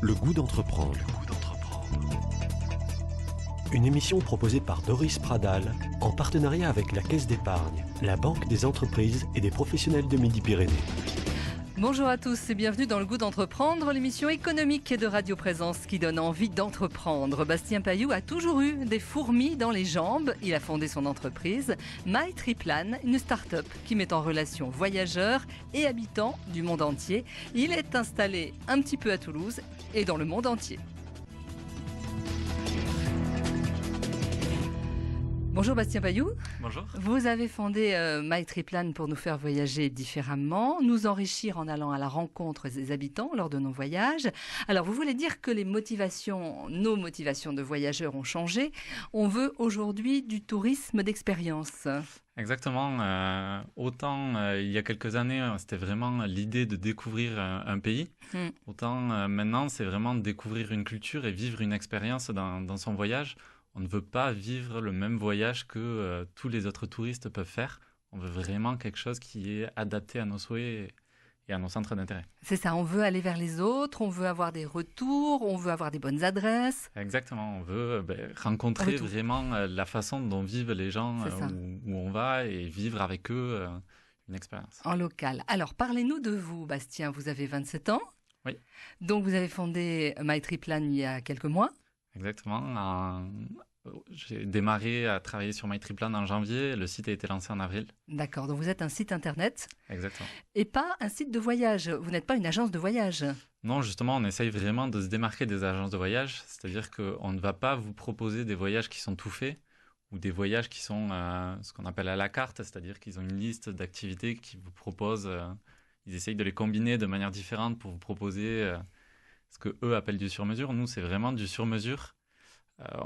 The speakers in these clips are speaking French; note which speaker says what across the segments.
Speaker 1: Le goût d'entreprendre. Une émission proposée par Doris Pradal en partenariat avec la Caisse d'épargne, la Banque des entreprises et des professionnels de Midi-Pyrénées.
Speaker 2: Bonjour à tous et bienvenue dans Le Goût d'entreprendre, l'émission économique de Radio Présence qui donne envie d'entreprendre. Bastien Payou a toujours eu des fourmis dans les jambes. Il a fondé son entreprise MyTriplan, une start-up qui met en relation voyageurs et habitants du monde entier. Il est installé un petit peu à Toulouse et dans le monde entier. Bonjour Bastien Payou.
Speaker 3: Bonjour.
Speaker 2: Vous avez fondé MyTriplan pour nous faire voyager différemment, nous enrichir en allant à la rencontre des habitants lors de nos voyages. Alors vous voulez dire que nos motivations de voyageurs ont changé. On veut aujourd'hui du tourisme d'expérience.
Speaker 3: Exactement. Autant il y a quelques années, c'était vraiment l'idée de découvrir un pays. Autant maintenant, c'est vraiment de découvrir une culture et vivre une expérience dans son voyage. On ne veut pas vivre le même voyage que tous les autres touristes peuvent faire. On veut vraiment quelque chose qui est adapté à nos souhaits et à nos centres d'intérêt.
Speaker 2: C'est ça, on veut aller vers les autres, on veut avoir des retours, on veut avoir des bonnes adresses.
Speaker 3: Exactement, on veut rencontrer vraiment la façon dont vivent les gens où on va et vivre avec eux une expérience.
Speaker 2: En local. Alors, parlez-nous de vous, Bastien. Vous avez 27 ans.
Speaker 3: Oui.
Speaker 2: Donc, vous avez fondé MyTriplan il y a quelques mois.
Speaker 3: Exactement. J'ai démarré à travailler sur MyTriplan en janvier. Le site a été lancé en avril.
Speaker 2: D'accord. Donc, vous êtes un site internet.
Speaker 3: Exactement.
Speaker 2: Et pas un site de voyage. Vous n'êtes pas une agence de voyage.
Speaker 3: Non, justement, on essaye vraiment de se démarquer des agences de voyage. C'est-à-dire qu'on ne va pas vous proposer des voyages qui sont tout faits ou des voyages qui sont ce qu'on appelle à la carte. C'est-à-dire qu'ils ont une liste d'activités qu'ils vous proposent. Ils essayent de les combiner de manière différente pour vous proposer ce que eux appellent du sur-mesure. Nous, c'est vraiment du sur-mesure.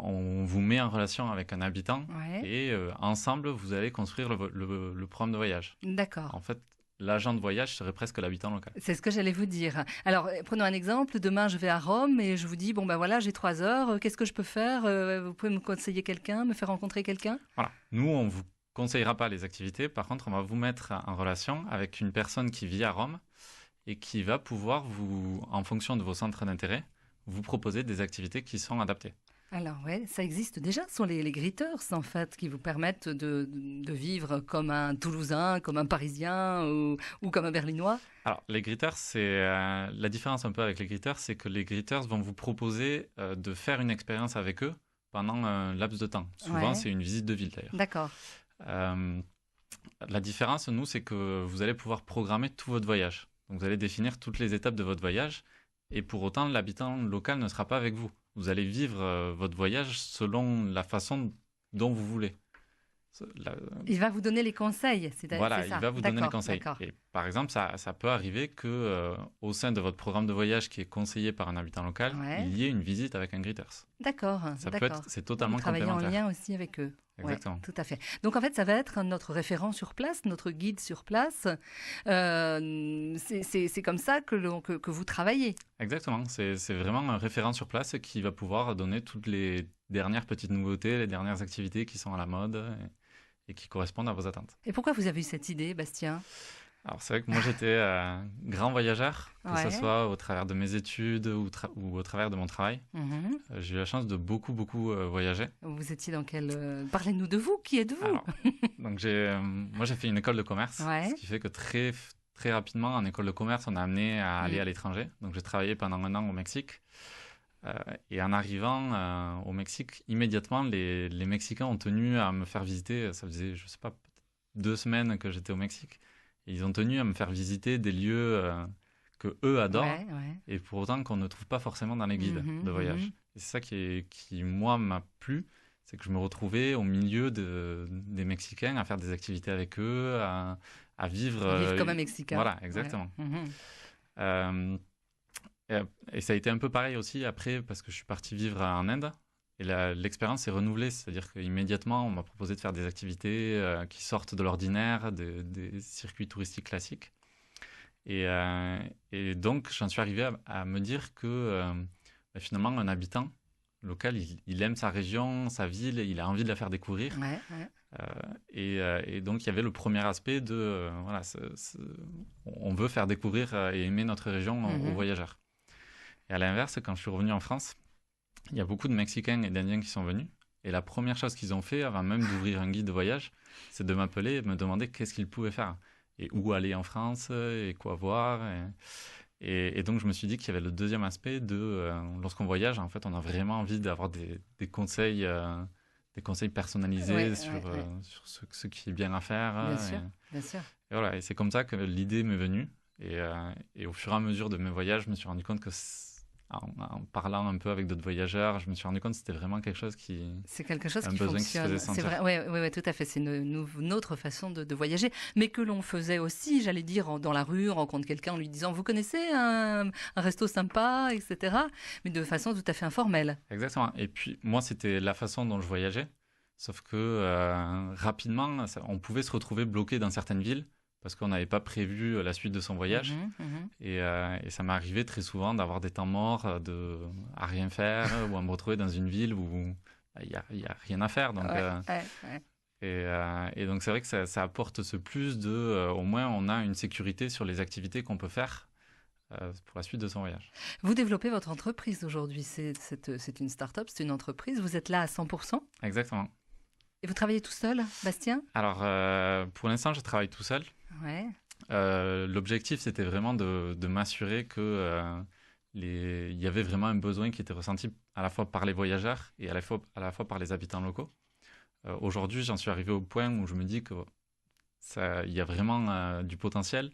Speaker 3: On vous met en relation avec un habitant et ensemble, vous allez construire le programme de voyage.
Speaker 2: D'accord.
Speaker 3: En fait, l'agent de voyage serait presque l'habitant local.
Speaker 2: C'est ce que j'allais vous dire. Alors, prenons un exemple. Demain, je vais à Rome et je vous dis, j'ai 3 heures. Qu'est-ce que je peux faire? Vous pouvez me conseiller quelqu'un, me faire rencontrer quelqu'un?
Speaker 3: Voilà. Nous, on vous conseillera pas les activités. Par contre, on va vous mettre en relation avec une personne qui vit à Rome et qui va pouvoir vous, en fonction de vos centres d'intérêt, vous proposer des activités qui sont adaptées.
Speaker 2: Alors ça existe déjà, ce sont les Greeters en fait, qui vous permettent de vivre comme un Toulousain, comme un Parisien ou comme un Berlinois.
Speaker 3: Alors les Greeters, c'est la différence un peu avec les Greeters, c'est que les Greeters vont vous proposer de faire une expérience avec eux pendant un laps de temps. Souvent, c'est une visite de ville d'ailleurs.
Speaker 2: D'accord.
Speaker 3: La différence, nous, c'est que vous allez pouvoir programmer tout votre voyage. Donc vous allez définir toutes les étapes de votre voyage et pour autant, l'habitant local ne sera pas avec vous. Vous allez vivre votre voyage selon la façon dont vous voulez.
Speaker 2: Il va vous donner les conseils, c'est ça.
Speaker 3: Il va vous donner les conseils. Et par exemple, ça peut arriver que au sein de votre programme de voyage qui est conseillé par un habitant local, il y ait une visite avec un Greeters.
Speaker 2: D'accord.
Speaker 3: C'est totalement complémentaire.
Speaker 2: Travailler en lien aussi avec eux.
Speaker 3: Exactement.
Speaker 2: Ouais, tout à fait. Donc en fait, ça va être notre référent sur place, notre guide sur place. C'est comme ça que vous travaillez.
Speaker 3: Exactement. C'est vraiment un référent sur place qui va pouvoir donner toutes les dernières petites nouveautés, les dernières activités qui sont à la mode et qui correspondent à vos attentes.
Speaker 2: Et pourquoi vous avez eu cette idée, Bastien ?
Speaker 3: Alors c'est vrai que moi j'étais grand voyageur, que ce soit au travers de mes études ou au travers de mon travail. J'ai eu la chance de beaucoup voyager.
Speaker 2: Vous étiez dans quel... Parlez-nous de vous, qui êtes-vous ?
Speaker 3: Alors, donc moi j'ai fait une école de commerce, ce qui fait que très rapidement en école de commerce on a amené à aller à l'étranger. Donc j'ai travaillé pendant 1 an au Mexique. Et en arrivant au Mexique, immédiatement les Mexicains ont tenu à me faire visiter, ça faisait je sais pas, peut-être 2 semaines que j'étais au Mexique. Et ils ont tenu à me faire visiter des lieux que eux adorent et pour autant qu'on ne trouve pas forcément dans les guides de voyage. Et c'est ça qui moi, m'a plu, c'est que je me retrouvais au milieu des Mexicains à faire des activités avec eux, à vivre
Speaker 2: comme un Mexicain.
Speaker 3: Voilà, exactement. Et ça a été un peu pareil aussi après parce que je suis parti vivre en Inde. Et l'expérience s'est renouvelée, c'est-à-dire qu'immédiatement, on m'a proposé de faire des activités qui sortent de l'ordinaire, des circuits touristiques classiques. Et donc, j'en suis arrivé à me dire que finalement, un habitant local, il aime sa région, sa ville, et il a envie de la faire découvrir. Et donc, il y avait le premier aspect de, on veut faire découvrir et aimer notre région aux voyageurs. Et à l'inverse, quand je suis revenu en France, il y a beaucoup de Mexicains et d'Indiens qui sont venus. Et la première chose qu'ils ont fait, avant même d'ouvrir un guide de voyage, c'est de m'appeler et de me demander qu'est-ce qu'ils pouvaient faire. Et où aller en France, et quoi voir. Et donc, je me suis dit qu'il y avait le deuxième aspect de... lorsqu'on voyage, en fait, on a vraiment envie d'avoir des conseils personnalisés sur ce qui est bien à faire.
Speaker 2: Bien sûr.
Speaker 3: Et voilà, et c'est comme ça que l'idée m'est venue. Et au fur et à mesure de mes voyages, je me suis rendu compte que, en parlant un peu avec d'autres voyageurs, je me suis rendu compte que c'était vraiment quelque chose qui...
Speaker 2: C'est quelque chose
Speaker 3: un
Speaker 2: qui
Speaker 3: besoin
Speaker 2: fonctionne.
Speaker 3: Qui se faisait sentir.
Speaker 2: C'est vrai, oui, tout à fait. C'est une autre façon de voyager, mais que l'on faisait aussi, j'allais dire, dans la rue, on rencontre quelqu'un en lui disant « Vous connaissez un resto sympa ?» etc. Mais de façon tout à fait informelle.
Speaker 3: Exactement. Et puis, moi, c'était la façon dont je voyageais. Sauf que rapidement, on pouvait se retrouver bloqué dans certaines villes parce qu'on n'avait pas prévu la suite de son voyage. Et ça m'est arrivé très souvent d'avoir des temps morts à rien faire ou à me retrouver dans une ville où il n'y a rien à faire. Donc, Et donc, c'est vrai que ça apporte ce plus au moins, on a une sécurité sur les activités qu'on peut faire pour la suite de son voyage.
Speaker 2: Vous développez votre entreprise aujourd'hui. C'est une start-up, c'est une entreprise. Vous êtes là à 100%.
Speaker 3: Exactement.
Speaker 2: Et vous travaillez tout seul, Bastien ?
Speaker 3: Alors, pour l'instant, je travaille tout seul.
Speaker 2: Ouais.
Speaker 3: L'objectif, c'était vraiment de m'assurer que il y avait vraiment un besoin qui était ressenti à la fois par les voyageurs et à la fois par les habitants locaux. Aujourd'hui, j'en suis arrivé au point où je me dis qu'il y a vraiment du potentiel.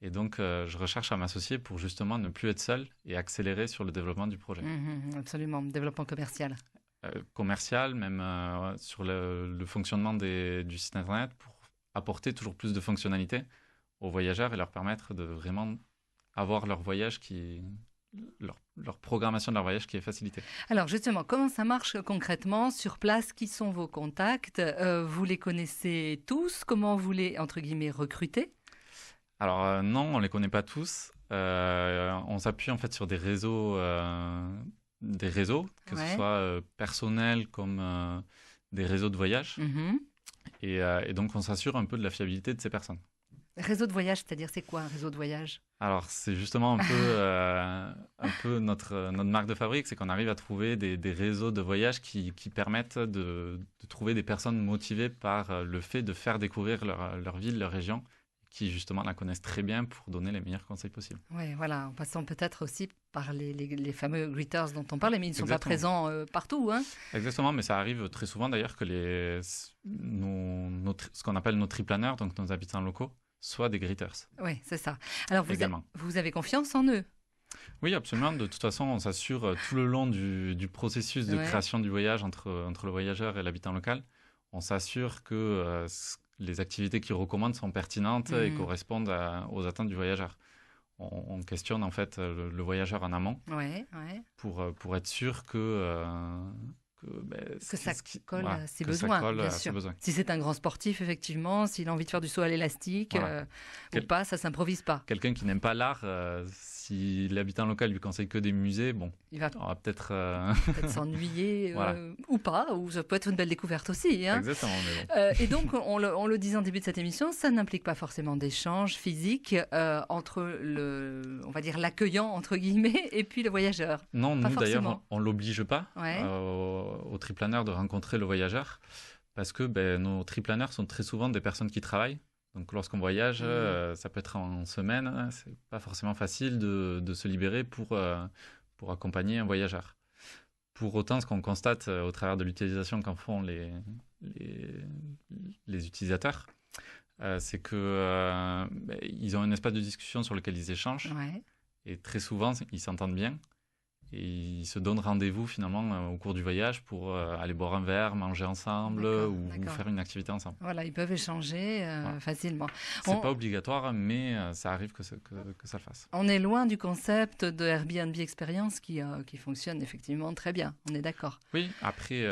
Speaker 3: Et donc, je recherche à m'associer pour justement ne plus être seul et accélérer sur le développement du projet.
Speaker 2: Absolument, développement commercial.
Speaker 3: Commercial, même sur le fonctionnement du site internet pour apporter toujours plus de fonctionnalités aux voyageurs et leur permettre de vraiment avoir leur voyage leur programmation de leur voyage qui est facilitée.
Speaker 2: Alors justement, comment ça marche concrètement sur place? Qui sont vos contacts? Vous les connaissez tous? Comment vous les, entre guillemets, recrutez?
Speaker 3: Alors non, on ne les connaît pas tous. On s'appuie en fait sur des réseaux, que ce soit personnels comme des réseaux de voyage. Et donc, on s'assure un peu de la fiabilité de ces personnes.
Speaker 2: Réseau de voyage, c'est-à-dire c'est quoi un réseau de voyage?
Speaker 3: Alors, c'est justement un peu notre marque de fabrique, c'est qu'on arrive à trouver des réseaux de voyage qui permettent de trouver des personnes motivées par le fait de faire découvrir leur ville, leur région, qui justement la connaissent très bien pour donner les meilleurs conseils possibles.
Speaker 2: Oui, voilà, en passant peut-être aussi par les fameux greeters dont on parlait, mais ils ne sont pas présents partout. Hein.
Speaker 3: Exactement, mais ça arrive très souvent d'ailleurs que ce qu'on appelle nos triplaneurs, donc nos habitants locaux, soient des greeters.
Speaker 2: Oui, c'est ça. Alors vous avez confiance en eux?
Speaker 3: Oui, absolument. De toute façon, on s'assure tout le long du processus de création du voyage entre le voyageur et l'habitant local. On s'assure que les activités qu'ils recommandent sont pertinentes et correspondent aux attentes du voyageur. On questionne en fait le voyageur en amont pour être sûr que
Speaker 2: ça colle à ses besoins, bien sûr. Si c'est un grand sportif, effectivement, s'il a envie de faire du saut à l'élastique ou pas, ça s'improvise pas.
Speaker 3: Quelqu'un qui n'aime pas l'art, si l'habitant local lui conseille que des musées,
Speaker 2: il va
Speaker 3: on va peut-être
Speaker 2: s'ennuyer ou pas, ou ça peut être une belle découverte aussi. Hein.
Speaker 3: Exactement.
Speaker 2: Et donc, on le disait en début de cette émission, ça n'implique pas forcément d'échange physique entre on va dire l'accueillant entre guillemets et puis le voyageur.
Speaker 3: Non, nous d'ailleurs, on l'oblige pas au triplaneur de rencontrer le voyageur parce que nos triplaneurs sont très souvent des personnes qui travaillent. Donc, lorsqu'on voyage, ça peut être en semaine, c'est pas forcément facile de se libérer pour accompagner un voyageur. Pour autant, ce qu'on constate au travers de l'utilisation qu'en font les utilisateurs, c'est que ils ont un espace de discussion sur lequel ils échangent, et très souvent, ils s'entendent bien. Et ils se donnent rendez-vous finalement au cours du voyage pour aller boire un verre, manger ensemble ou faire une activité ensemble.
Speaker 2: Voilà, ils peuvent échanger facilement.
Speaker 3: C'est pas obligatoire, mais ça arrive que ça le fasse.
Speaker 2: On est loin du concept de Airbnb Experience qui fonctionne effectivement très bien, on est d'accord.
Speaker 3: Oui, après,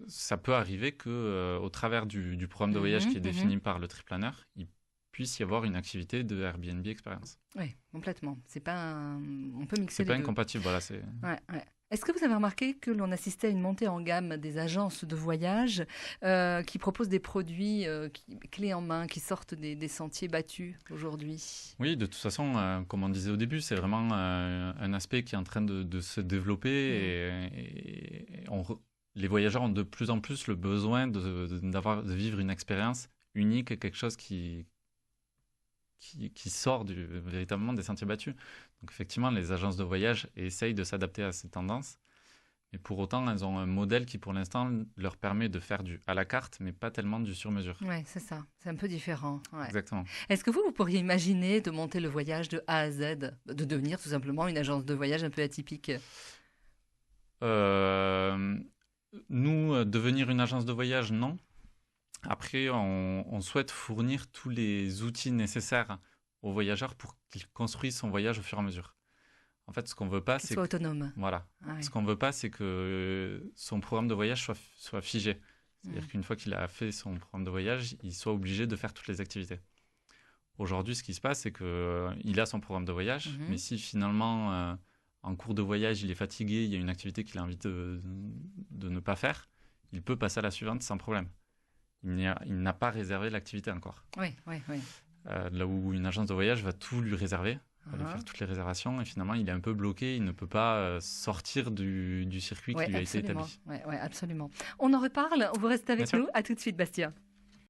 Speaker 3: ça peut arriver qu'au travers du programme de voyage qui est défini par le triplaneur, puisse y avoir une activité de Airbnb Experience.
Speaker 2: Oui, complètement. On peut mixer les deux.
Speaker 3: C'est pas incompatible, voilà.
Speaker 2: Ouais. Est-ce que vous avez remarqué que l'on assistait à une montée en gamme des agences de voyage qui proposent des produits clés en main, qui sortent des sentiers battus aujourd'hui?
Speaker 3: Oui, de toute façon, comme on disait au début, c'est vraiment un aspect qui est en train de se développer les voyageurs ont de plus en plus le besoin de vivre une expérience unique, quelque chose qui sort véritablement des sentiers battus. Donc effectivement, les agences de voyage essayent de s'adapter à ces tendances, mais pour autant, elles ont un modèle qui, pour l'instant, leur permet de faire du à la carte, mais pas tellement du sur-mesure.
Speaker 2: Oui, c'est ça. C'est un peu différent. Ouais.
Speaker 3: Exactement.
Speaker 2: Est-ce que vous pourriez imaginer de monter le voyage de A à Z, de devenir tout simplement une agence de voyage un peu atypique?
Speaker 3: Nous, devenir une agence de voyage, non. Après, on souhaite fournir tous les outils nécessaires aux voyageurs pour qu'ils construisent son voyage au fur et à mesure. En fait, ce qu'on veut pas, c'est
Speaker 2: soit autonome.
Speaker 3: Voilà. Ce qu'on veut pas, c'est que son programme de voyage soit figé. C'est-à-dire qu'une fois qu'il a fait son programme de voyage, il soit obligé de faire toutes les activités. Aujourd'hui, ce qui se passe, c'est qu'il a son programme de voyage, mais si finalement, en cours de voyage, il est fatigué, il y a une activité qu'il a envie de ne pas faire, il peut passer à la suivante sans problème. Il n'a pas réservé l'activité encore.
Speaker 2: Oui.
Speaker 3: Là où une agence de voyage va tout lui réserver, va lui faire toutes les réservations, et finalement, il est un peu bloqué, il ne peut pas sortir du circuit qui lui a été établi.
Speaker 2: Oui, absolument. On en reparle, vous restez avec nous. À tout de suite, Bastien.